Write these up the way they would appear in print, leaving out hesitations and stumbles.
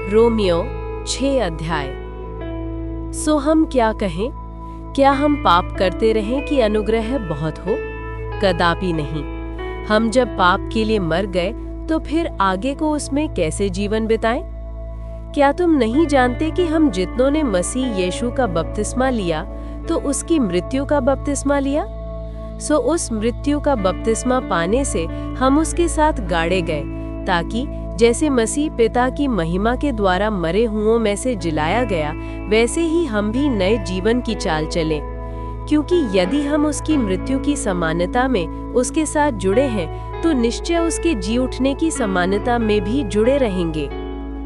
Romeo 6 अध्याय। सो हम क्या कहें? क्या हम पाप करते रहें कि अनुग्रह बहुत हो? कदापि नहीं। हम जब पाप के लिए मर गए तो फिर आगे को उसमें कैसे जीवन बिताएं? क्या तुम नहीं जानते कि हम जितनों ने मसीह यीशु का बपतिस्मा लिया तो उसकी मृत्यु का बपतिस्मा लिया? सो उस मृत्यु का बपतिस्मा पाने से हम उसके साथ गाड़े गए, ताकि जैसे मसीह पिता की महिमा के द्वारा मरे हुओं में से जिलाया गया, वैसे ही हम भी नए जीवन की चाल चलें। क्योंकि यदि हम उसकी मृत्यु की समानता में उसके साथ जुड़े हैं, तो निश्चय उसके जी उठने की समानता में भी जुड़े रहेंगे।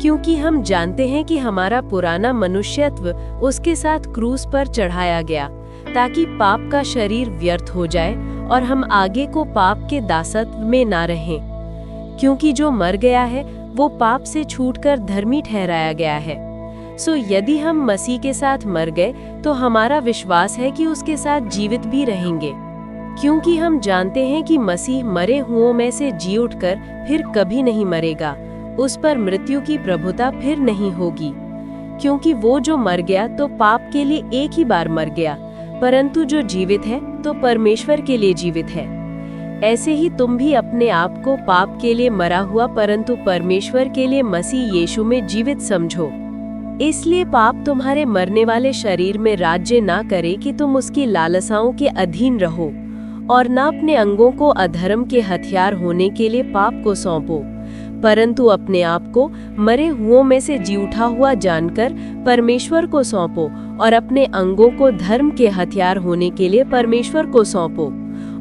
क्योंकि हम जानते हैं कि हमारा पुराना मनुष्यत्व उसके साथ क्रूस पर चढ़ाया गया, ताकि पाप का शरीर व्यर्थ हो जाए और हम आगे को पाप के दासत्व में ना रहें। क्योंकि जो मर गया है वो पाप से छूटकर धर्मी ठहराया गया है। सो यदि हम मसीह के साथ मर गए तो हमारा विश्वास है कि उसके साथ जीवित भी रहेंगे। क्योंकि हम जानते हैं कि मसीह मरे हुओं में से जी उठकर फिर कभी नहीं मरेगा, उस पर मृत्यु की प्रभुता फिर नहीं होगी। क्योंकि वो जो मर गया तो पाप के लिए एक ही बार मर गया, परंतु जो जीवित है तो परमेश्वर के लिए जीवित है। ऐसे ही तुम भी अपने आप को पाप के लिए मरा हुआ परंतु परमेश्वर के लिए मसीह यीशु में जीवित समझो। इसलिए पाप तुम्हारे मरने वाले शरीर में राज्य ना करे कि तुम उसकी लालसाओं के अधीन रहो, और न अपने अंगों को अधर्म के हथियार होने के लिए पाप को सौंपो, परंतु अपने आप को मरे हुओं में से जी उठा हुआ जानकर परमेश्वर को सौंपो, और अपने अंगों को धर्म के हथियार होने के लिए परमेश्वर को सौंपो।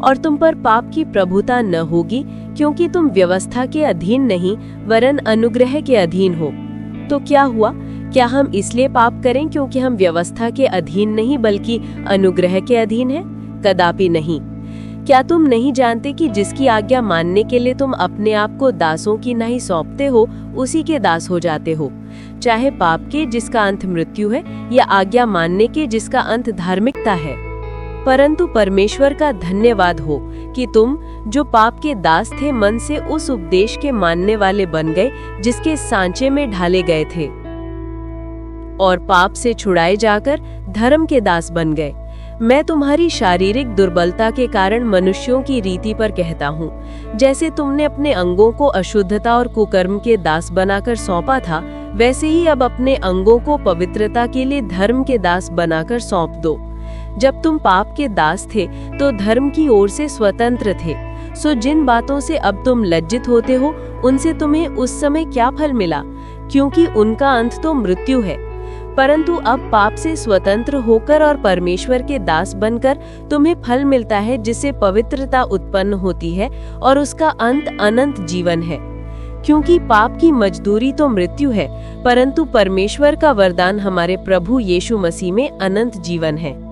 और तुम पर पाप की प्रभुता न होगी, क्योंकि तुम व्यवस्था के अधीन नहीं वरन अनुग्रह के अधीन हो। तो क्या हुआ? क्या हम इसलिए पाप करें क्योंकि हम व्यवस्था के अधीन नहीं बल्कि अनुग्रह के अधीन हैं? कदापि नहीं। क्या तुम नहीं जानते कि जिसकी आज्ञा मानने के लिए तुम अपने आप को दासों की नहीं सौंपते हो, उसी के दास हो जाते हो, चाहे पाप के जिसका अंत मृत्यु है, या आज्ञा मानने के जिसका अंत धार्मिकता है। परंतु परमेश्वर का धन्यवाद हो कि तुम जो पाप के दास थे मन से उस उपदेश के मानने वाले बन गए जिसके सांचे में ढाले गए थे, और पाप से छुड़ाए जाकर धर्म के दास बन गए। मैं तुम्हारी शारीरिक दुर्बलता के कारण मनुष्यों की रीति पर कहता हूँ, जैसे तुमने अपने अंगों को अशुद्धता और कुकर्म के दास बनाकर सौंपा था, वैसे ही अब अपने अंगों को पवित्रता के लिए धर्म के दास बनाकर सौंप दो। जब तुम पाप के दास थे तो धर्म की ओर से स्वतंत्र थे। सो जिन बातों से अब तुम लज्जित होते हो, उनसे तुम्हें उस समय क्या फल मिला? क्योंकि उनका अंत तो मृत्यु है। परंतु अब पाप से स्वतंत्र होकर और परमेश्वर के दास बनकर तुम्हें फल मिलता है, जिससे पवित्रता उत्पन्न होती है और उसका अंत अनंत जीवन है। क्योंकि पाप की मजदूरी तो मृत्यु है, परंतु परमेश्वर का वरदान हमारे प्रभु यीशु मसीह में अनंत जीवन है।